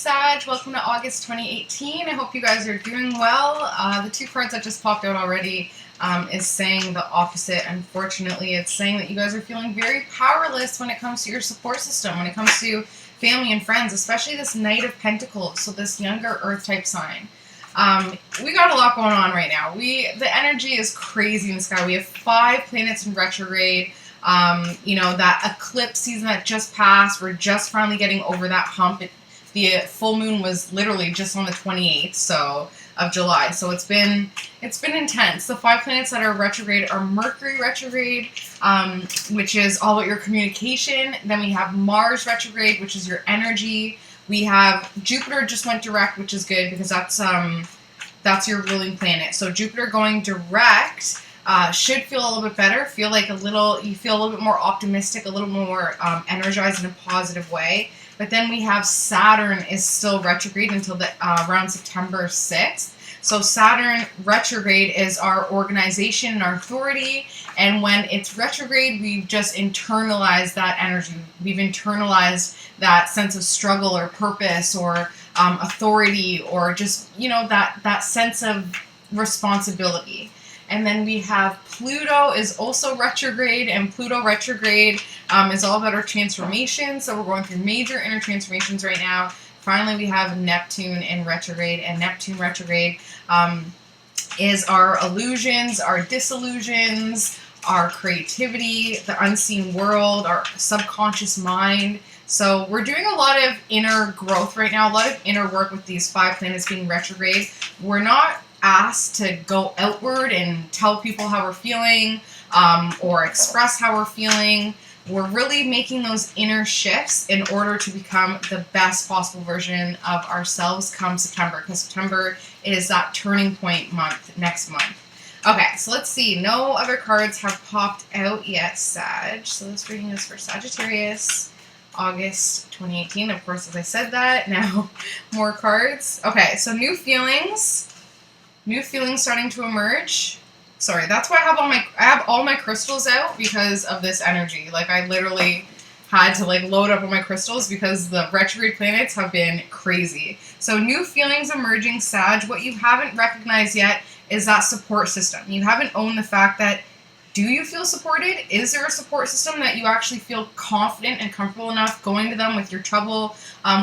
Sag, welcome to August 2018. I hope you guys are doing well. The two cards that just popped out already is saying the opposite. Unfortunately, it's saying that you guys are feeling very powerless when it comes to your support system, when it comes to family and friends, especially this Knight of Pentacles, so this younger Earth type sign. We got a lot going on right now. The energy is crazy in the sky. We have 5 planets in retrograde. That eclipse season that just passed, we're just finally getting over that hump. The full moon was literally just on the 28th of July, so it's been intense. The 5 planets that are retrograde are Mercury retrograde, which is all about your communication. Then we have Mars retrograde, which is your energy. We have Jupiter just went direct, which is good because that's your ruling planet. So Jupiter going direct should feel a little bit better. You feel a little bit more optimistic, a little more energized in a positive way. But then we have Saturn is still retrograde until around September 6th. So Saturn retrograde is our organization and our authority. And when it's retrograde, we've just internalized that energy. We've internalized that sense of struggle or purpose or authority or just, that sense of responsibility. And then we have Pluto is also retrograde, and Pluto retrograde is all about our transformation. So we're going through major inner transformations right now. Finally, we have Neptune in retrograde, and Neptune retrograde is our illusions, our disillusions, our creativity, the unseen world, our subconscious mind. So we're doing a lot of inner growth right now, a lot of inner work with these 5 planets being retrograde. We're not asked to go outward and tell people how we're feeling or express how we're feeling. We're really making those inner shifts in order to become the best possible version of ourselves come September, because September is that turning point month next month. Okay, so let's see. No other cards have popped out yet, Sag. So this reading is for Sagittarius, August 2018. Of course, as I said that, now more cards. Okay, so new feelings starting to emerge. Sorry, that's why I have all my crystals out because of this energy. Like, I literally had to load up on my crystals because the retrograde planets have been crazy. So new feelings emerging, Sag. What you haven't recognized yet is that support system. You haven't owned the fact that, do you feel supported? Is there a support system that you actually feel confident and comfortable enough going to them with your trouble,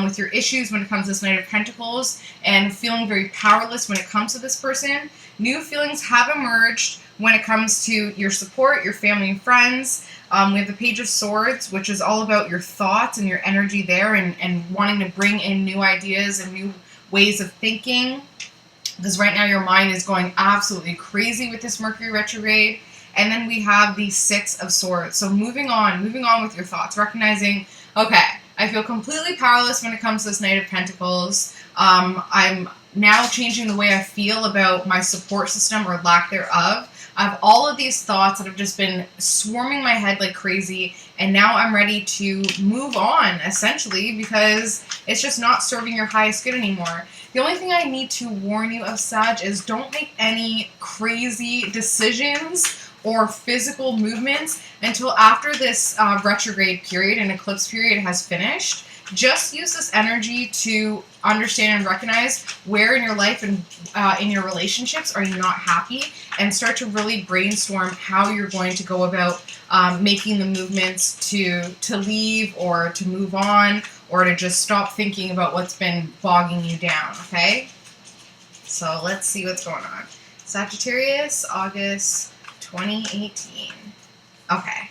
with your issues when it comes to this Knight of Pentacles, and feeling very powerless when it comes to this person? New feelings have emerged when it comes to your support, your family and friends. We have the Page of Swords, which is all about your thoughts and your energy there and wanting to bring in new ideas and new ways of thinking. Because right now your mind is going absolutely crazy with this Mercury retrograde. And then we have the 6 of Swords. So moving on with your thoughts, recognizing, okay, I feel completely powerless when it comes to this Knight of Pentacles. I'm now changing the way I feel about my support system or lack thereof. I have all of these thoughts that have just been swarming my head like crazy, and now I'm ready to move on, essentially, because it's just not serving your highest good anymore. The only thing I need to warn you of, Sag, is don't make any crazy decisions or physical movements until after this retrograde period and eclipse period has finished. Just use this energy to understand and recognize where in your life and in your relationships are you not happy, and start to really brainstorm how you're going to go about making the movements to leave or to move on or to just stop thinking about what's been bogging you down, okay? So let's see what's going on. Sagittarius, August 2018. Okay.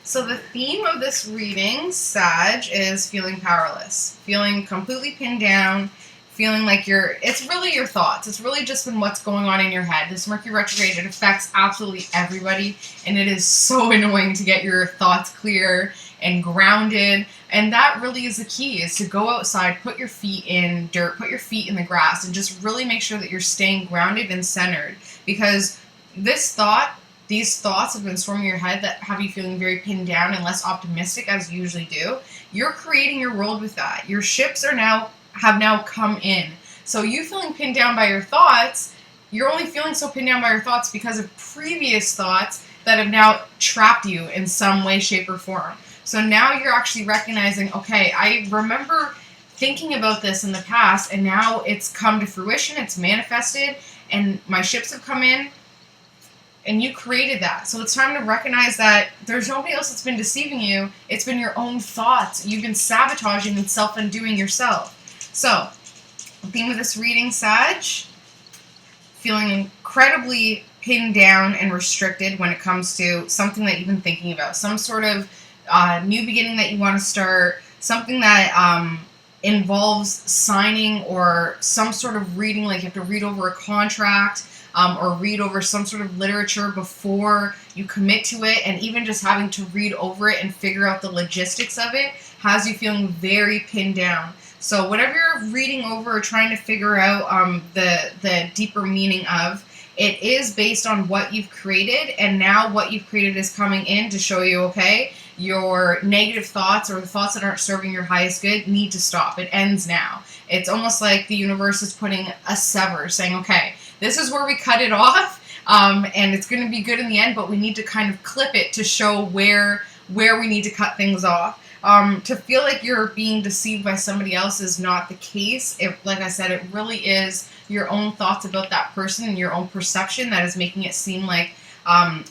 So the theme of this reading, Sag, is feeling powerless, feeling completely pinned down, feeling like it's really your thoughts. It's really just been what's going on in your head. This Mercury retrograde, it affects absolutely everybody, and it is so annoying to get your thoughts clear and grounded. And that really is the key, is to go outside, put your feet in dirt, put your feet in the grass, and just really make sure that you're staying grounded and centered. Because these thoughts have been swarming your head that have you feeling very pinned down and less optimistic as you usually do. You're creating your world with that. Your ships have now come in. So you feeling pinned down by your thoughts, you're only feeling so pinned down by your thoughts because of previous thoughts that have now trapped you in some way, shape, or form. So now you're actually recognizing, okay, I remember thinking about this in the past, and now it's come to fruition, it's manifested, and my ships have come in, and you created that. So it's time to recognize that there's nobody else that's been deceiving you. It's been your own thoughts. You've been sabotaging and self-undoing yourself. So, the theme of this reading, Sag, feeling incredibly pinned down and restricted when it comes to something that you've been thinking about. Some sort of new beginning that you want to start. Something that involves signing or some sort of reading, like you have to read over a contract. Or read over some sort of literature before you commit to it, and even just having to read over it and figure out the logistics of it has you feeling very pinned down. So whatever you're reading over or trying to figure out the deeper meaning of, it is based on what you've created, and now what you've created is coming in to show you, okay, your negative thoughts or the thoughts that aren't serving your highest good need to stop. It ends now. It's almost like the universe is putting a sever, saying, okay, this is where we cut it off, and it's going to be good in the end, but we need to kind of clip it to show where we need to cut things off. To feel like you're being deceived by somebody else is not the case. Like I said, it really is your own thoughts about that person and your own perception that is making it seem like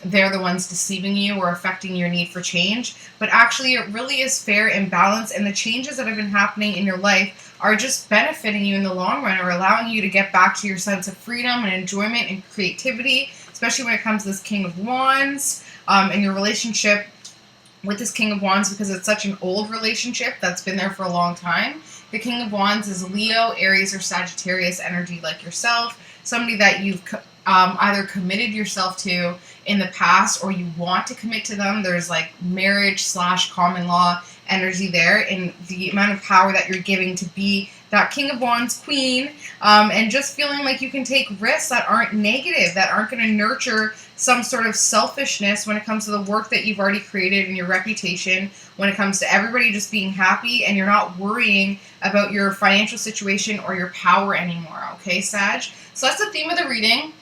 they're the ones deceiving you or affecting your need for change. But actually, it really is fair and balanced, and the changes that have been happening in your life are just benefiting you in the long run, or allowing you to get back to your sense of freedom and enjoyment and creativity, especially when it comes to this King of Wands and your relationship with this King of Wands, because it's such an old relationship that's been there for a long time. The King of Wands is Leo, Aries, or Sagittarius energy like yourself, somebody that you've either committed yourself to in the past or you want to commit to them. There's like marriage / common law energy there, and the amount of power that you're giving to be that King of Wands queen, and just feeling like you can take risks that aren't negative, that aren't going to nurture some sort of selfishness when it comes to the work that you've already created and your reputation, when it comes to everybody just being happy and you're not worrying about your financial situation or your power anymore. Okay, Sag? So that's the theme of the reading.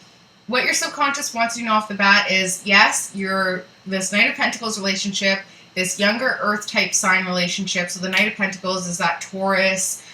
What your subconscious wants you to know off the bat is, yes, you're this Knight of Pentacles relationship, this younger Earth type sign relationship. So the Knight of Pentacles is that Taurus,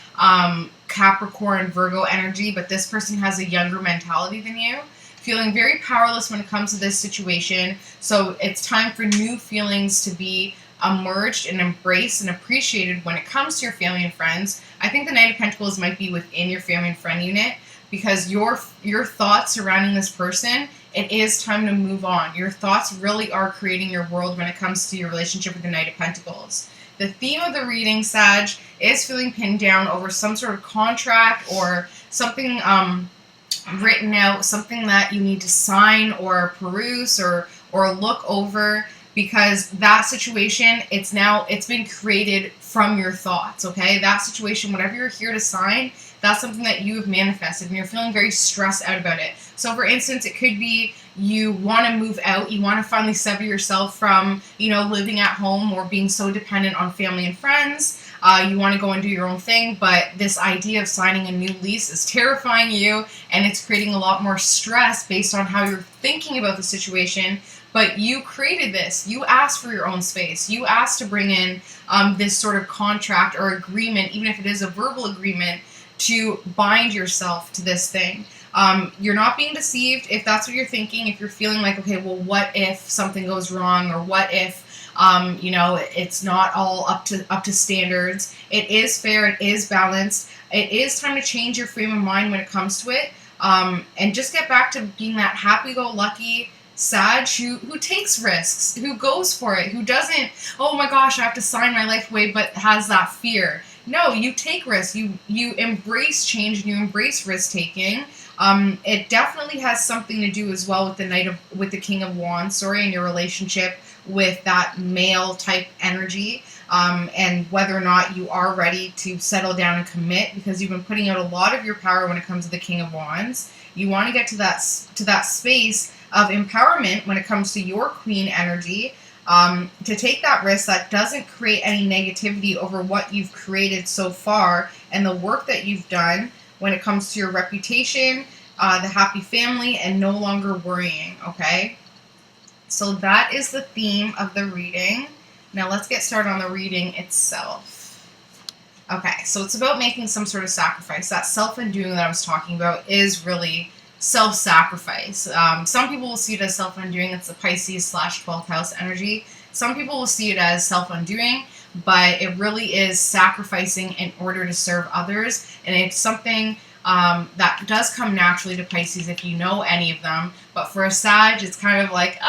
Capricorn, Virgo energy, but this person has a younger mentality than you, feeling very powerless when it comes to this situation. So it's time for new feelings to be emerged and embraced and appreciated when it comes to your family and friends. I think the Knight of Pentacles might be within your family and friend unit, because your thoughts surrounding this person, it is time to move on. Your thoughts really are creating your world when it comes to your relationship with the Knight of Pentacles. The theme of the reading, Sag, is feeling pinned down over some sort of contract or something written out, something that you need to sign or peruse or look over, because that situation, it's been created from your thoughts, okay? That situation, whatever you're here to sign, that's something that you have manifested, and you're feeling very stressed out about it. So for instance, it could be you want to move out, you want to finally sever yourself from, living at home or being so dependent on family and friends. You want to go and do your own thing, but this idea of signing a new lease is terrifying you, and it's creating a lot more stress based on how you're thinking about the situation. But you created this. You asked for your own space. You asked to bring in this sort of contract or agreement, even if it is a verbal agreement, to bind yourself to this thing. You're not being deceived if that's what you're thinking. If you're feeling like, okay, well, what if something goes wrong, or what if it's not all up to standards? It is fair. It is balanced. It is time to change your frame of mind when it comes to it, and just get back to being that happy-go-lucky Sag who takes risks, who goes for it, who doesn't, oh my gosh, I have to sign my life away, but has that fear. No, you take risks. You embrace change, and you embrace risk taking. It definitely has something to do as well with the King of Wands, and your relationship with that male type energy, and whether or not you are ready to settle down and commit, because you've been putting out a lot of your power when it comes to the King of Wands. You want to get to that space of empowerment when it comes to your Queen energy, to take that risk that doesn't create any negativity over what you've created so far and the work that you've done when it comes to your reputation, the happy family, and no longer worrying, okay? So that is the theme of the reading. Now let's get started on the reading itself. Okay, so it's about making some sort of sacrifice. That self-undoing that I was talking about is really self-sacrifice. Some people will see it as self-undoing. It's the Pisces / 12th house energy. Some people will see it as self-undoing, but it really is sacrificing in order to serve others. And it's something that does come naturally to Pisces if you know any of them. But for a Sag, it's kind of like,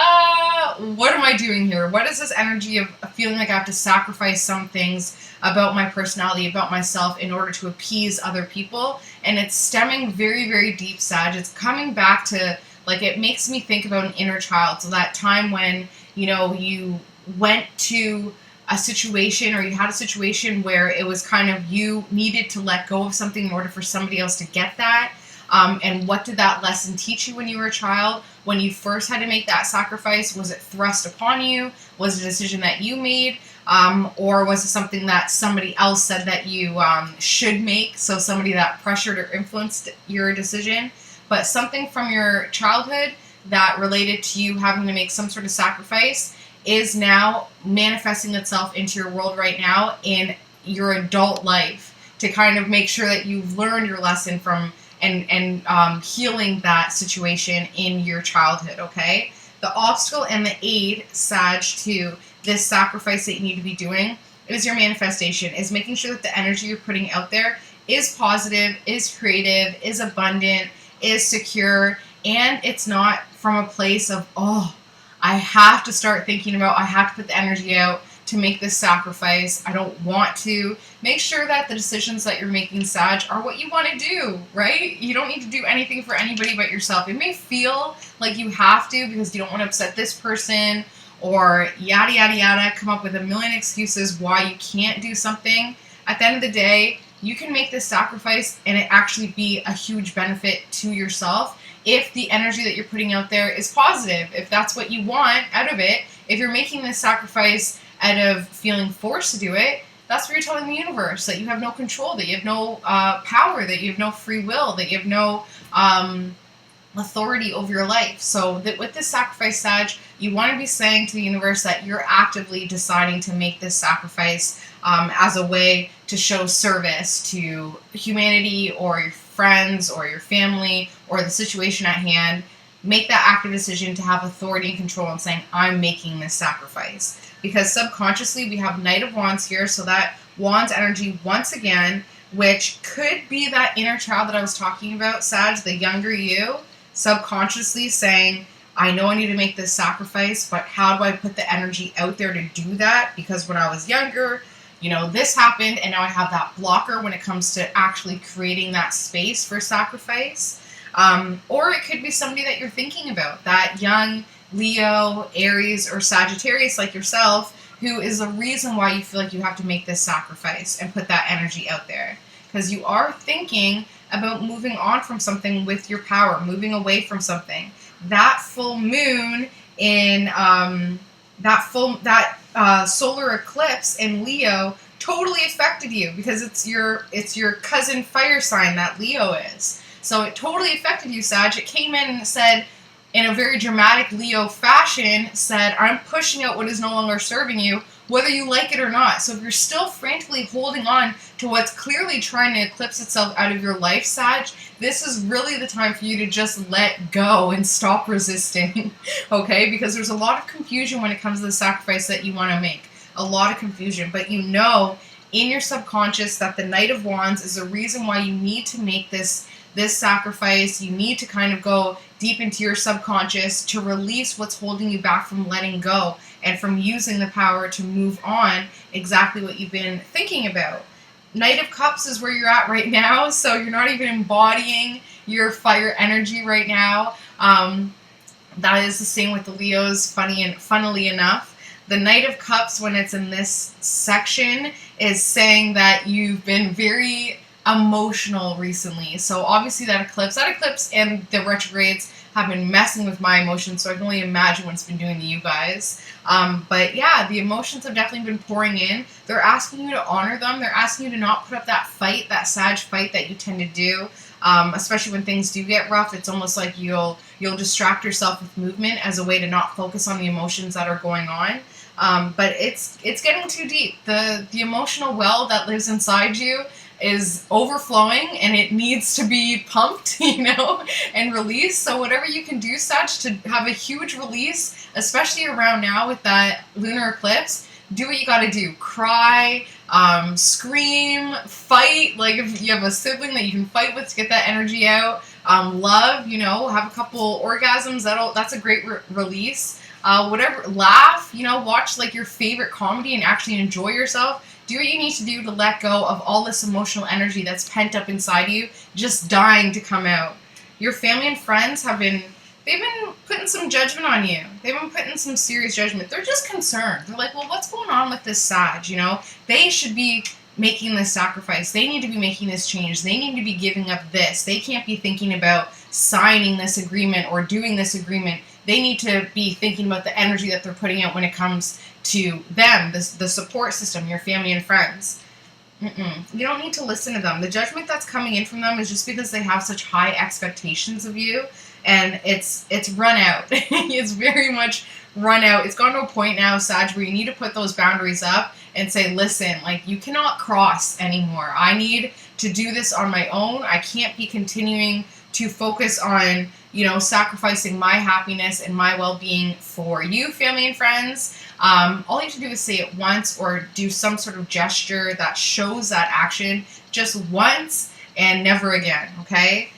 what am I doing here? What is this energy of feeling like I have to sacrifice some things about my personality, about myself, in order to appease other people? And it's stemming very, very deep, Sag. It's coming back to, like, it makes me think about an inner child. So that time when, you know, you went to a situation, or you had a situation where it was kind of, you needed to let go of something in order for somebody else to get that. And what did that lesson teach you when you were a child? When you first had to make that sacrifice, was it thrust upon you? Was it a decision that you made? Or was it something that somebody else said that you should make? So somebody that pressured or influenced your decision. But something from your childhood that related to you having to make some sort of sacrifice is now manifesting itself into your world right now in your adult life, to kind of make sure that you've learned your lesson from and healing that situation in your childhood, okay? The obstacle and the aid, Sag, to this sacrifice that you need to be doing is your manifestation, is making sure that the energy you're putting out there is positive, is creative, is abundant, is secure, and it's not from a place of, oh, I have to start thinking about, I have to put the energy out to make this sacrifice. I don't want to. Make sure that the decisions that you're making, Sag, are what you want to do, right? You don't need to do anything for anybody but yourself. It may feel like you have to because you don't want to upset this person, or yada, yada, yada, come up with a million excuses why you can't do something. At the end of the day, you can make this sacrifice and it actually be a huge benefit to yourself if the energy that you're putting out there is positive, if that's what you want out of it. If you're making this sacrifice out of feeling forced to do it, that's what you're telling the universe, that you have no control, that you have no power, that you have no free will, that you have no authority over your life. So that with this sacrifice, Sag, you want to be saying to the universe that you're actively deciding to make this sacrifice as a way to show service to humanity, or your friends, or your family, or the situation at hand. Make that active decision to have authority and control and saying, I'm making this sacrifice. Because subconsciously we have Knight of Wands here, so that Wands energy once again, which could be that inner child that I was talking about, Sag, the younger you, subconsciously saying, I know I need to make this sacrifice, but how do I put the energy out there to do that? Because when I was younger, you know, this happened, and now I have that blocker when it comes to actually creating that space for sacrifice. Or it could be somebody that you're thinking about, that young Leo, Aries, or Sagittarius like yourself, who is the reason why you feel like you have to make this sacrifice and put that energy out there. Because you are thinking about moving on from something with your power, moving away from something. That full moon in solar eclipse in Leo totally affected you, because it's your cousin fire sign that Leo is. So it totally affected you, Sag. It came in and said, in a very dramatic Leo fashion, said, I'm pushing out what is no longer serving you, whether you like it or not. So if you're still frantically holding on to what's clearly trying to eclipse itself out of your life, Sag, this is really the time for you to just let go and stop resisting, okay? Because there's a lot of confusion when it comes to the sacrifice that you want to make. A lot of confusion. But you know in your subconscious that the Knight of Wands is the reason why you need to make this sacrifice. You need to kind of go deep into your subconscious to release what's holding you back from letting go and from using the power to move on exactly what you've been thinking about. Knight of Cups is where you're at right now, so you're not even embodying your fire energy right now. That is the same with the Leos, funnily enough. The Knight of Cups, when it's in this section, is saying that you've been very emotional recently. So obviously that eclipse and the retrogrades have been messing with my emotions, so I can only imagine what it's been doing to you guys. But yeah, the emotions have definitely been pouring in. They're asking you to honor them. They're asking you to not put up that fight, that Sag fight that you tend to do. Especially when things do get rough, it's almost like you'll distract yourself with movement as a way to not focus on the emotions that are going on. But it's getting too deep. The emotional well that lives inside you is overflowing, and it needs to be pumped, and released. So whatever you can do, such to have a huge release, especially around now with that lunar eclipse, do what you got to do. Cry, scream, fight. Like if you have a sibling that you can fight with to get that energy out. Love, have a couple orgasms. That's a great release. Whatever, laugh. Watch like your favorite comedy and actually enjoy yourself. Do what you need to do to let go of all this emotional energy that's pent up inside you, just dying to come out. Your family and friends they've been putting some judgment on you. They've been putting some serious judgment. They're just concerned. They're like, well, what's going on with this Sag? They should be making this sacrifice. They need to be making this change. They need to be giving up this. They can't be thinking about signing this agreement or doing this agreement. They need to be thinking about the energy that they're putting out when it comes to them, the support system, your family and friends. You don't need to listen to them. The judgment that's coming in from them is just because they have such high expectations of you, and it's run out. It's very much run out. It's gone to a point now, Sag, where you need to put those boundaries up and say, listen, like, you cannot cross anymore. I need to do this on my own. I can't be continuing to focus on, sacrificing my happiness and my well-being for you, family and friends. All you have to do is say it once or do some sort of gesture that shows that action just once and never again, okay?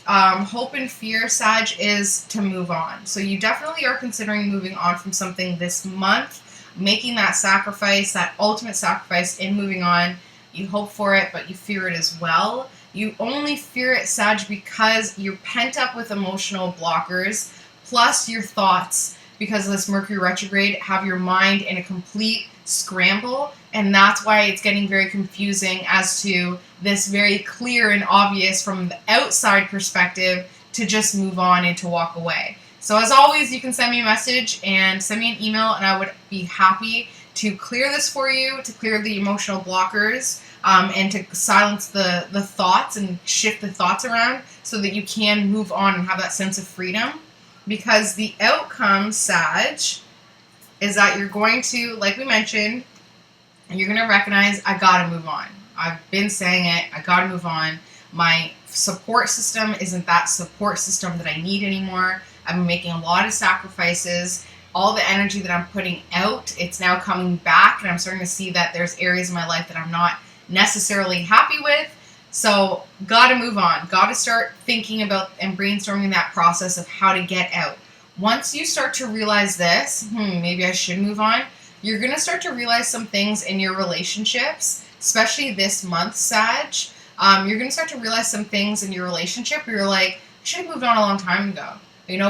Hope and fear, Sag, is to move on. So you definitely are considering moving on from something this month, making that sacrifice, that ultimate sacrifice in moving on. You hope for it, but you fear it as well. You only fear it, Sag, because you're pent up with emotional blockers, plus your thoughts, because of this Mercury retrograde, have your mind in a complete scramble, and that's why it's getting very confusing as to this very clear and obvious from the outside perspective to just move on and to walk away. So as always, you can send me a message and send me an email, and I would be happy to clear this for you, to clear the emotional blockers, and to silence the thoughts and shift the thoughts around so that you can move on and have that sense of freedom. Because the outcome, Sag, is that you're going to, like we mentioned, you're going to recognize, I got to move on. I've been saying it, I got to move on. My support system isn't that support system that I need anymore. I've been making a lot of sacrifices. All the energy that I'm putting out, it's now coming back, and I'm starting to see that there's areas in my life that I'm not necessarily happy with. So, gotta move on. Gotta start thinking about and brainstorming that process of how to get out. Once you start to realize this, maybe I should move on, you're gonna start to realize some things in your relationships, especially this month, Sag. You're gonna start to realize some things in your relationship where you're like, I should have moved on a long time ago.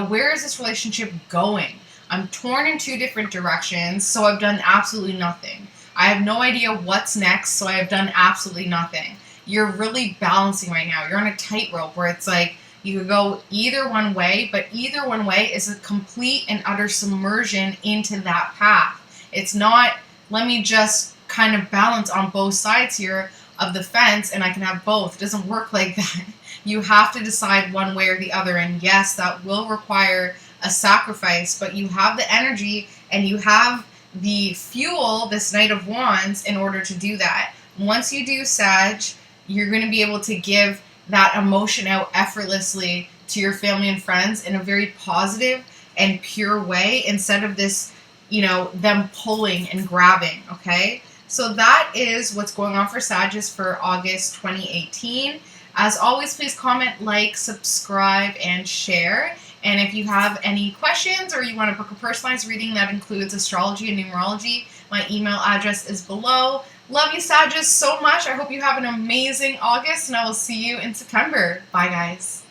Where is this relationship going? I'm torn in two different directions, so I've done absolutely nothing. I have no idea what's next, so I have done absolutely nothing. You're really balancing right now. You're on a tightrope where it's like you could go either one way, but either one way is a complete and utter submersion into that path. It's not, let me just kind of balance on both sides here of the fence and I can have both. It doesn't work like that. You have to decide one way or the other, and yes, that will require a sacrifice, but you have the energy and you have the fuel, this Knight of Wands, in order to do that. Once you do, Sag, you're going to be able to give that emotion out effortlessly to your family and friends in a very positive and pure way, instead of this, them pulling and grabbing, okay? So that is what's going on for Sagittarius for August 2018. As always, please comment, like, subscribe, and share. And if you have any questions or you want to book a personalized reading that includes astrology and numerology, my email address is below. Love you, Sagittarius, so much. I hope you have an amazing August, and I will see you in September. Bye, guys.